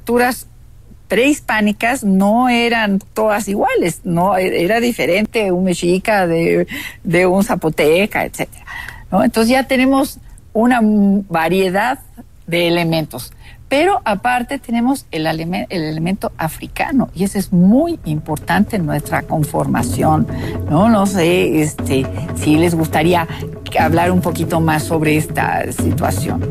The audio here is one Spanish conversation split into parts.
culturas prehispánicas no eran todas iguales, no era diferente un mexica de un zapoteca, etcétera, ¿no? Entonces ya tenemos una variedad de elementos, pero aparte tenemos el elemento africano, y ese es muy importante en nuestra conformación, ¿no? No sé si les gustaría hablar un poquito más sobre esta situación.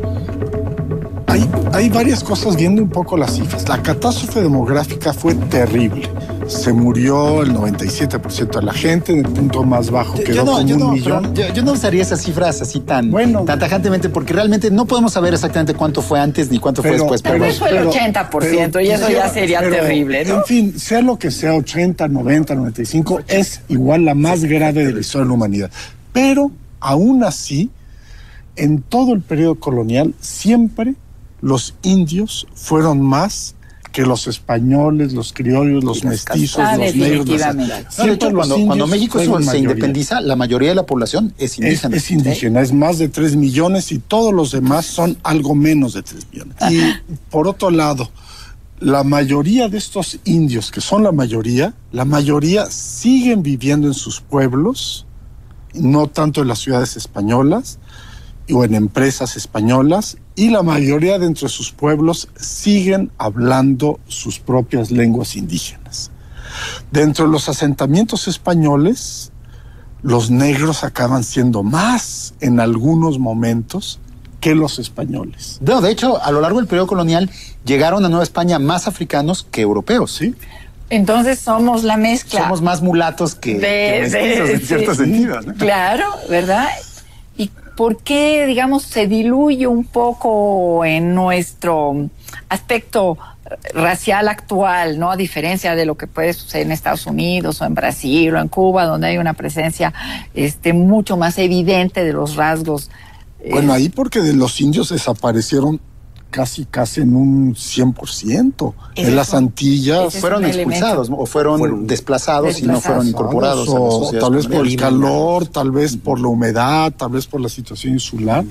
Hay varias cosas viendo un poco las cifras. La catástrofe demográfica fue terrible. Se murió el 97% de la gente, en el punto más bajo quedó como un millón. Yo no usaría esas cifras así tan tajantemente, porque realmente no podemos saber exactamente cuánto fue antes ni cuánto fue después. Tal vez fue el 80% y eso ya sería terrible, ¿no? En fin, sea lo que sea, 80, 90, 95, es igual la más grave de la historia de la humanidad. Pero, aún así, en todo el periodo colonial, siempre los indios fueron más que los españoles, los criollos, los mestizos, los negros. Cuando México se independiza, la mayoría de la población es indígena. Es indígena, es más de 3 millones y todos los demás son algo menos de 3 millones. Y por otro lado, la mayoría de estos indios, que son la mayoría siguen viviendo en sus pueblos, no tanto en las ciudades españolas o en empresas españolas, y la mayoría de entre sus pueblos siguen hablando sus propias lenguas indígenas. Dentro de los asentamientos españoles, los negros acaban siendo más en algunos momentos que los españoles. No, de hecho, a lo largo del periodo colonial llegaron a Nueva España más africanos que europeos. ¿Sí? Entonces somos la mezcla. Somos más mulatos que mestizos en cierto sentido, ¿no? Claro, ¿verdad? ¿Y por qué, digamos, se diluye un poco en nuestro aspecto racial actual, ¿no? A diferencia de lo que puede suceder en Estados Unidos o en Brasil o en Cuba, donde hay una presencia mucho más evidente de los rasgos. Bueno, ahí porque de los indios desaparecieron casi en un 100%. En las Antillas fueron expulsados o fueron desplazados y no fueron incorporados a la sociedad. Tal vez por el calor, tal vez por la humedad, tal vez por la situación insular.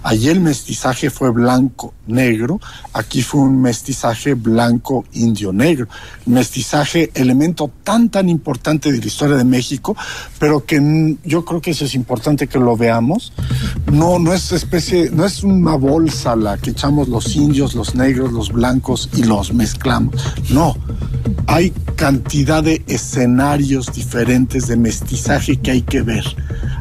Allí el mestizaje fue blanco-negro, aquí fue un mestizaje blanco-indio-negro. Mestizaje, elemento tan importante de la historia de México, pero que yo creo que eso es importante que lo veamos. No es una bolsa la que echamos los indios, los negros, los blancos y los mezclamos. No, hay cantidad de escenarios diferentes de mestizaje que hay que ver.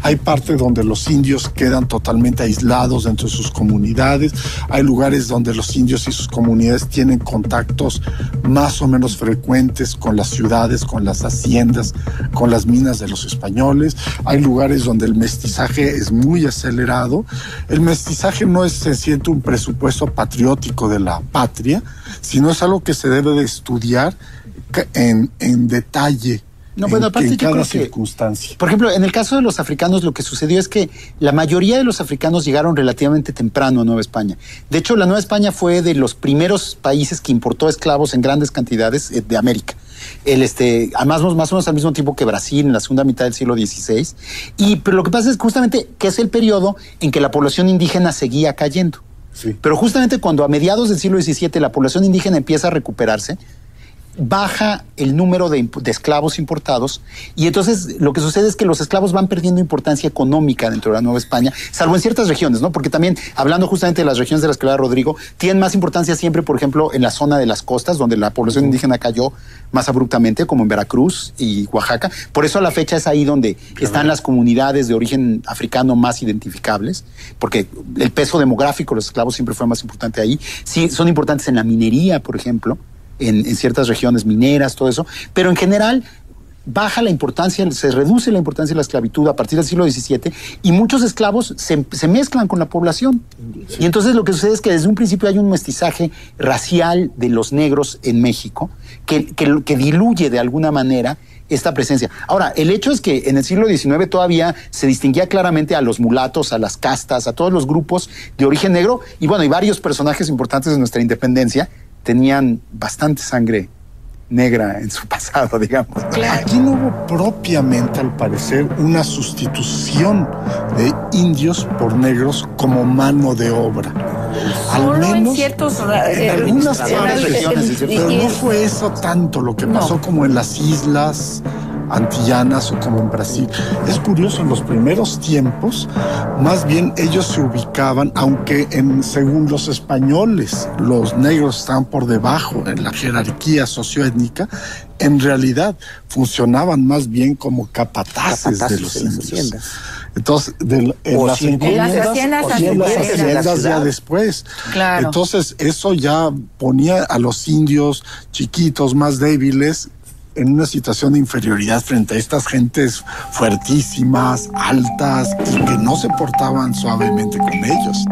Hay parte donde los indios quedan totalmente aislados dentro de sus comunidades, hay lugares donde los indios y sus comunidades tienen contactos más o menos frecuentes con las ciudades, con las haciendas, con las minas de los españoles, hay lugares donde el mestizaje es muy acelerado. El mestizaje no es sencillamente un presupuesto patriótico de la patria, sino es algo que se debe de estudiar en detalle. No, bueno, aparte en cada yo creo circunstancia. Por ejemplo, en el caso de los africanos, lo que sucedió es que la mayoría de los africanos llegaron relativamente temprano a Nueva España. De hecho, la Nueva España fue de los primeros países que importó esclavos en grandes cantidades de América. Además, más o menos al mismo tiempo que Brasil, en la segunda mitad del siglo XVI. Pero lo que pasa es justamente que es el periodo en que la población indígena seguía cayendo. Sí. Pero justamente cuando a mediados del siglo XVII la población indígena empieza a recuperarse, baja el número de esclavos importados, y entonces lo que sucede es que los esclavos van perdiendo importancia económica dentro de la Nueva España, salvo en ciertas regiones, ¿no? Porque también, hablando justamente de las regiones de las que habla Rodrigo, tienen más importancia siempre, por ejemplo, en la zona de las costas, donde la población indígena cayó más abruptamente, como en Veracruz y Oaxaca. Por eso a la fecha es ahí donde están las comunidades de origen africano más identificables, porque el peso demográfico de los esclavos siempre fue más importante ahí. Sí, son importantes en la minería, por ejemplo, en ciertas regiones mineras, todo eso, pero en general baja la importancia, se reduce la importancia de la esclavitud a partir del siglo XVII, y muchos esclavos se mezclan con la población. Sí. Y entonces lo que sucede es que desde un principio hay un mestizaje racial de los negros en México que diluye de alguna manera esta presencia. Ahora, el hecho es que en el siglo XIX todavía se distinguía claramente a los mulatos, a las castas, a todos los grupos de origen negro, y bueno, y varios personajes importantes de nuestra independencia tenían bastante sangre negra en su pasado, digamos. Claro. Aquí no hubo propiamente, al parecer, una sustitución de indios por negros como mano de obra. Solo en ciertos en algunas regiones, pero no fue eso tanto lo que pasó como en las islas antillanas o como en Brasil. Es curioso, en los primeros tiempos, más bien ellos se ubicaban, aunque según los españoles, los negros estaban por debajo en la jerarquía socioétnica, en realidad funcionaban más bien como capataces de los indios. Entonces, en las haciendas ya después. Claro. Entonces, eso ya ponía a los indios chiquitos, más débiles, en una situación de inferioridad frente a estas gentes fuertísimas, altas, y que no se portaban suavemente con ellos.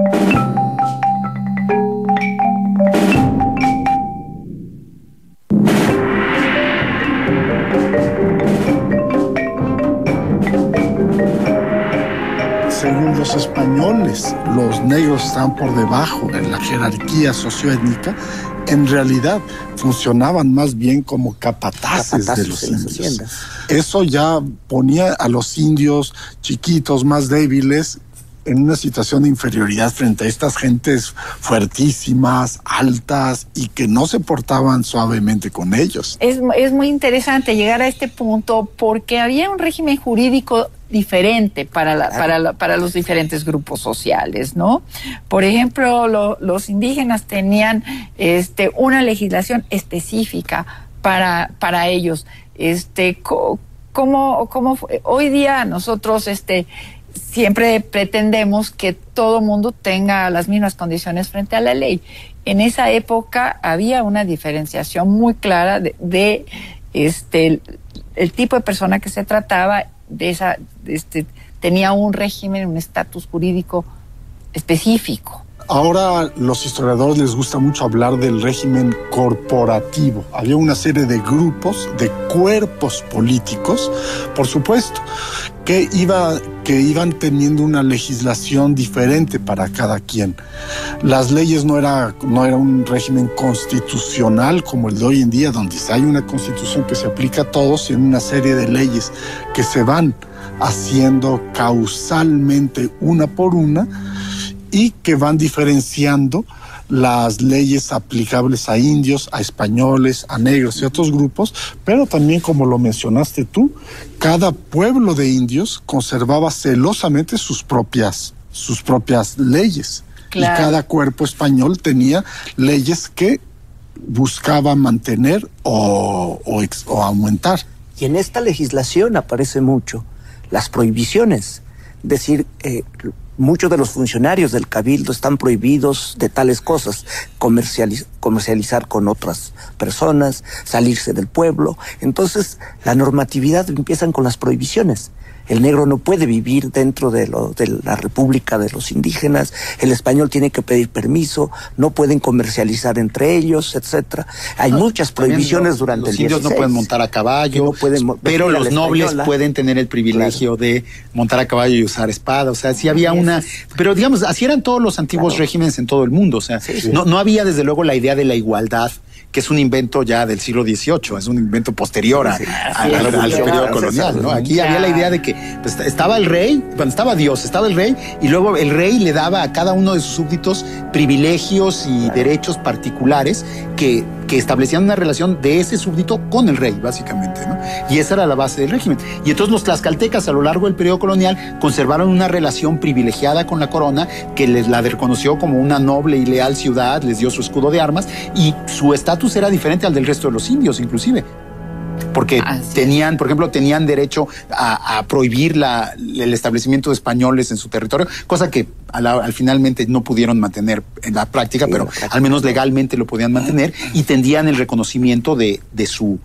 Según los españoles, los negros estaban por debajo en la jerarquía socioétnica. En realidad funcionaban más bien como capataces de los indios. Eso ya ponía a los indios chiquitos, más débiles, en una situación de inferioridad frente a estas gentes fuertísimas, altas, y que no se portaban suavemente con ellos. Es muy interesante llegar a este punto porque había un régimen jurídico diferente para los diferentes grupos sociales, ¿no? Por ejemplo, los indígenas tenían una legislación específica para ellos. ¿Cómo fue? Hoy día nosotros siempre pretendemos que todo mundo tenga las mismas condiciones frente a la ley. En esa época había una diferenciación muy clara de el tipo de persona que se trataba, tenía un régimen, un estatus jurídico específico. Ahora los historiadores les gusta mucho hablar del régimen corporativo. Había una serie de grupos, de cuerpos políticos, por supuesto, que iban teniendo una legislación diferente para cada quien. Las leyes no era un régimen constitucional como el de hoy en día, donde hay una constitución que se aplica a todos, sino una serie de leyes que se van haciendo causalmente una por una, y que van diferenciando las leyes aplicables a indios, a españoles, a negros y otros grupos, pero también, como lo mencionaste tú, cada pueblo de indios conservaba celosamente sus propias leyes. Claro. Y cada cuerpo español tenía leyes que buscaban mantener o aumentar. Y en esta legislación aparece mucho las prohibiciones, es decir, muchos de los funcionarios del cabildo están prohibidos de tales cosas: comercializar con otras personas, salirse del pueblo. Entonces, la normatividad empiezan con las prohibiciones. El negro no puede vivir dentro de la República de los Indígenas, el español tiene que pedir permiso, no pueden comercializar entre ellos, etcétera. Hay muchas prohibiciones durante el 16. Los indios no pueden montar a caballo, no pueden, pero los nobles pueden tener el privilegio de montar a caballo y usar espada. O sea, sí había una... Pero digamos, así eran todos los antiguos regímenes en todo el mundo. O sea, no había desde luego la idea de la igualdad, que es un invento ya del siglo XVIII, es un invento posterior al periodo colonial, ¿no? Aquí había la idea de que pues, estaba el rey, cuando estaba Dios, estaba el rey, y luego el rey le daba a cada uno de sus súbditos privilegios y derechos particulares que establecían una relación de ese súbdito con el rey, básicamente, ¿no? Y esa era la base del régimen. Y entonces los tlaxcaltecas, a lo largo del periodo colonial, conservaron una relación privilegiada con la corona, que la reconoció como una noble y leal ciudad, les dio su escudo de armas, y su estatus era diferente al del resto de los indios, inclusive. Porque tenían, por ejemplo, tenían derecho a prohibir el establecimiento de españoles en su territorio, cosa que al finalmente no pudieron mantener en la práctica, pero al menos legalmente lo podían mantener, y tendían el reconocimiento de su